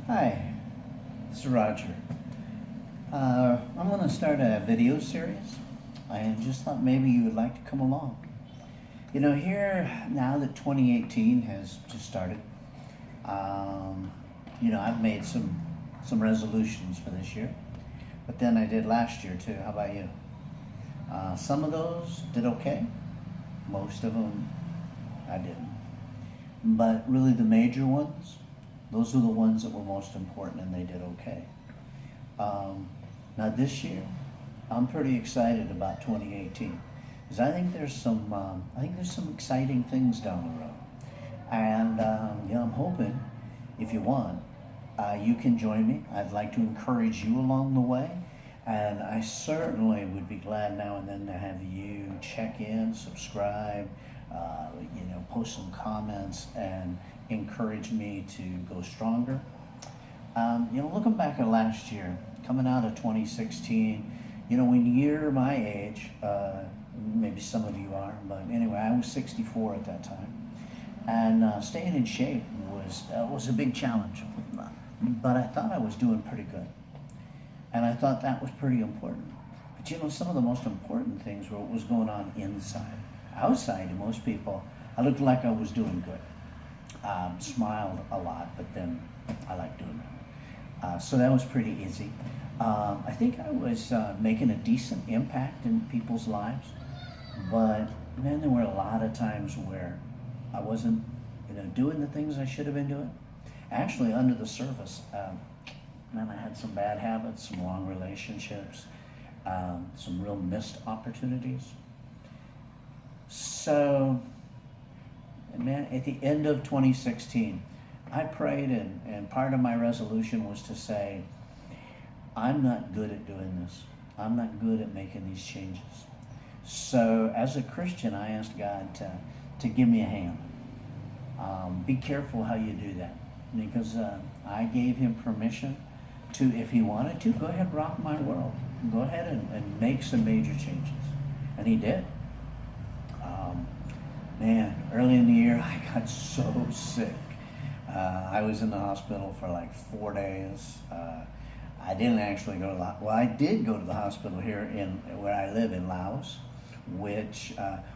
Hi, this is Roger. I'm going to start a video series. I just thought maybe you would like to come along. You know, here now that 2018 has just started, I've made some resolutions for this year, but then I did last year too. How about you? Some of those did okay. Most of them I didn't. But really the major ones, those are the ones that were most important and they did okay. Now this year, I'm pretty excited about 2018 because I think there's some exciting things down the road. And I'm hoping, if you want, you can join me. I'd like to encourage you along the way. And I certainly would be glad now and then to have you check in, subscribe, post some comments and encourage me to go stronger. Looking back at last year, coming out of 2016, when you're my age, maybe some of you are, but anyway, I was 64 at that time. And staying in shape was a big challenge. But I thought I was doing pretty good. And I thought that was pretty important. But some of the most important things were what was going on inside. Outside, to most people, I looked like I was doing good. Smiled a lot, but then I like doing it. So that was pretty easy. I think I was making a decent impact in people's lives, but then there were a lot of times where I wasn't, doing the things I should have been doing. Actually, under the surface, I had some bad habits, some wrong relationships, some real missed opportunities. So, at the end of 2016, I prayed, and part of my resolution was to say, I'm not good at doing this. I'm not good at making these changes. So, as a Christian, I asked God to give me a hand. Be careful how you do that, because I gave him permission to, if he wanted to, go ahead and rock my world. Go ahead and make some major changes. And he did. Early in the year, I got so sick. I was in the hospital for like 4 days. I didn't actually go to I did go to the hospital here where I live in Laos, which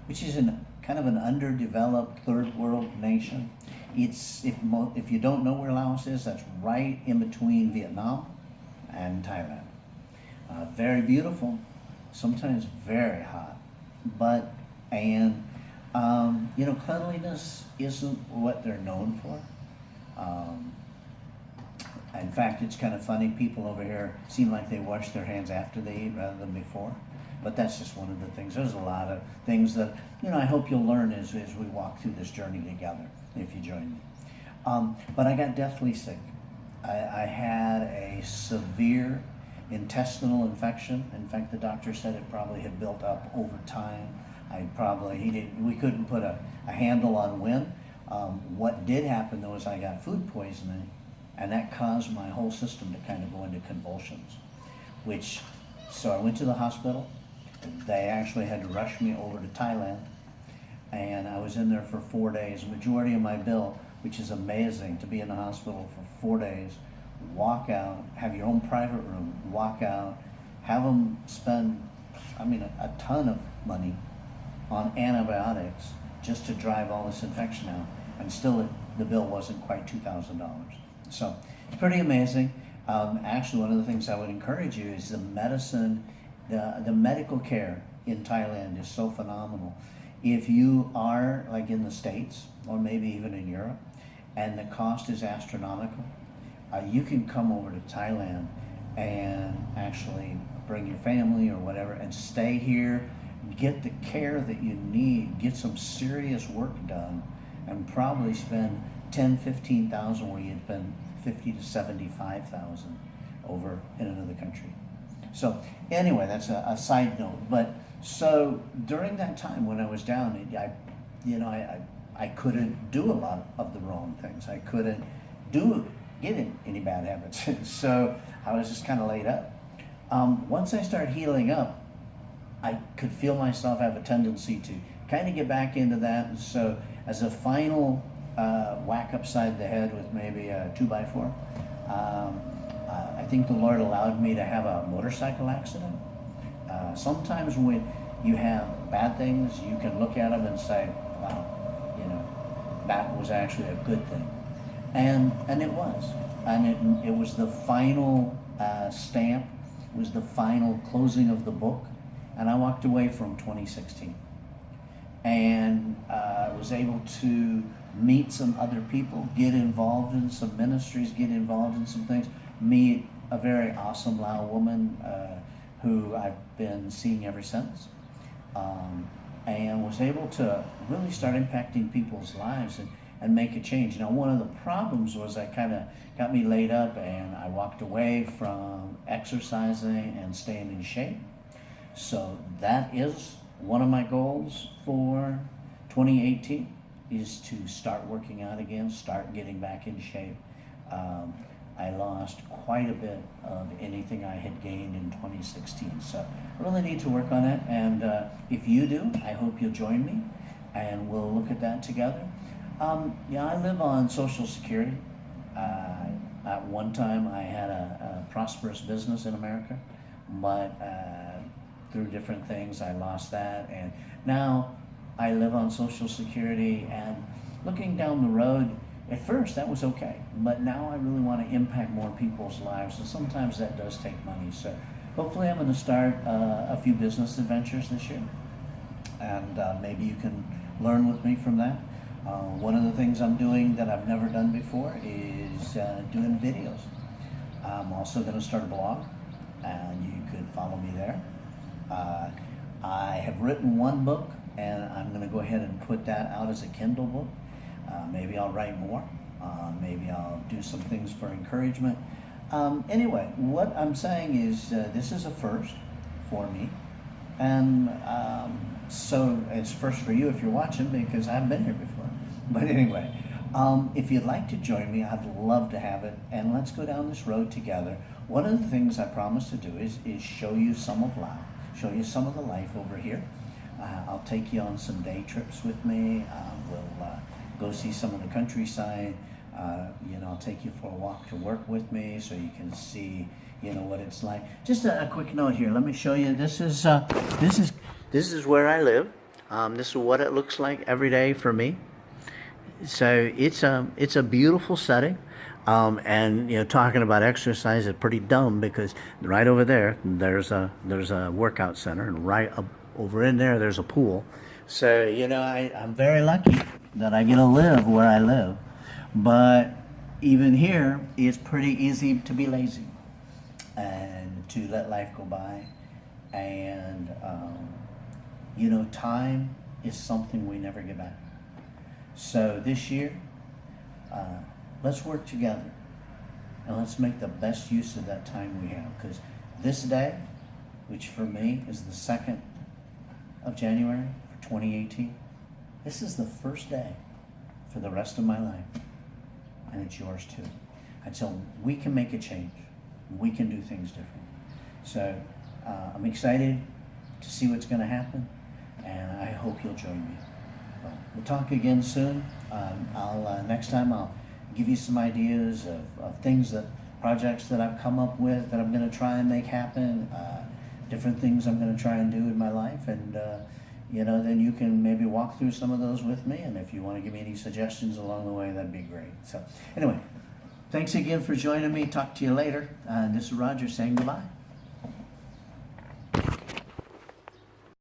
is kind of an underdeveloped third world nation. It's if you don't know where Laos is, that's right in between Vietnam and Thailand. Very beautiful, sometimes very hot, but cleanliness isn't what they're known for. In fact, it's kind of funny. People over here seem like they wash their hands after they eat rather than before. But that's just one of the things. There's a lot of things that, I hope you'll learn as we walk through this journey together, if you join me. But I got deathly sick. I had a severe intestinal infection. In fact, the doctor said it probably had built up over time. We couldn't put a handle on when. What did happen though is I got food poisoning, and that caused my whole system to kind of go into convulsions. So I went to the hospital. They actually had to rush me over to Thailand, and I was in there for 4 days. The majority of my bill, which is amazing to be in the hospital for 4 days, walk out, have your own private room, walk out, have them spend, a ton of money on antibiotics just to drive all this infection out, and still the bill wasn't quite $2,000. So it's pretty amazing. Actually, one of the things I would encourage you is the medicine, the medical care in Thailand is so phenomenal. If you are like in the States or maybe even in Europe and the cost is astronomical, you can come over to Thailand and actually bring your family or whatever and stay here, get the care that you need, get some serious work done, and probably spend 10, 15,000 where you'd spend 50 to 75,000 over in another country. So anyway, that's a side note. But so during that time when I was down, I couldn't do a lot of the wrong things. I couldn't get in any bad habits. So I was just kind of laid up. Once I started healing up, I could feel myself have a tendency to kind of get back into that. And so as a final whack upside the head with maybe a 2x4, I think the Lord allowed me to have a motorcycle accident. Sometimes when you have bad things, you can look at them and say, wow, you know, that was actually a good thing. And it was. And it was the final stamp, it was the final closing of the book. And I walked away from 2016. And was able to meet some other people, get involved in some ministries, get involved in some things, meet a very awesome Lao woman who I've been seeing ever since, and was able to really start impacting people's lives and make a change. Now, one of the problems was that kind of got me laid up, and I walked away from exercising and staying in shape. So that is one of my goals for 2018, is to start working out again, start getting back in shape. I lost quite a bit of anything I had gained in 2016, so I really need to work on it. And if you do, I hope you'll join me, and we'll look at that together. Yeah, I live on Social Security. At one time, I had a prosperous business in America, but through different things, I lost that, and now I live on Social Security. And looking down the road, at first that was okay, but now I really want to impact more people's lives, and sometimes that does take money. So hopefully I'm going to start a few business adventures this year, and maybe you can learn with me from that. One of the things I'm doing that I've never done before is doing videos. I'm also going to start a blog, and you could follow me there. I have written one book, and I'm going to go ahead and put that out as a Kindle book. Maybe I'll write more. Maybe I'll do some things for encouragement. Anyway, what I'm saying is this is a first for me. And so it's first for you if you're watching, because I've been here before. But anyway, if you'd like to join me, I'd love to have it. And let's go down this road together. One of the things I promise to do is show you some of Lao, show you some of the life over here. I'll take you on some day trips with me. We'll go see some of the countryside. I'll take you for a walk to work with me, so you can see, what it's like. Just a quick note here. Let me show you. This is where I live. This is what it looks like every day for me. So it's a beautiful setting. And talking about exercise is pretty dumb, because right over there there's a workout center, and right up over in there's a pool. So I'm very lucky that I get to live where I live. But even here, it's pretty easy to be lazy and to let life go by. And time is something we never get back. So this year, let's work together, and let's make the best use of that time we have. Because this day, which for me is the 2nd of January for 2018, this is the first day for the rest of my life, and it's yours too. Until we can make a change, we can do things different. So I'm excited to see what's going to happen, and I hope you'll join me. We'll talk again soon. Next time I'll give you some ideas of things, projects that I've come up with that I'm going to try and make happen, different things I'm going to try and do in my life, and then you can maybe walk through some of those with me, and if you want to give me any suggestions along the way, that'd be great. So anyway, thanks again for joining me. Talk to you later. This is Roger saying goodbye.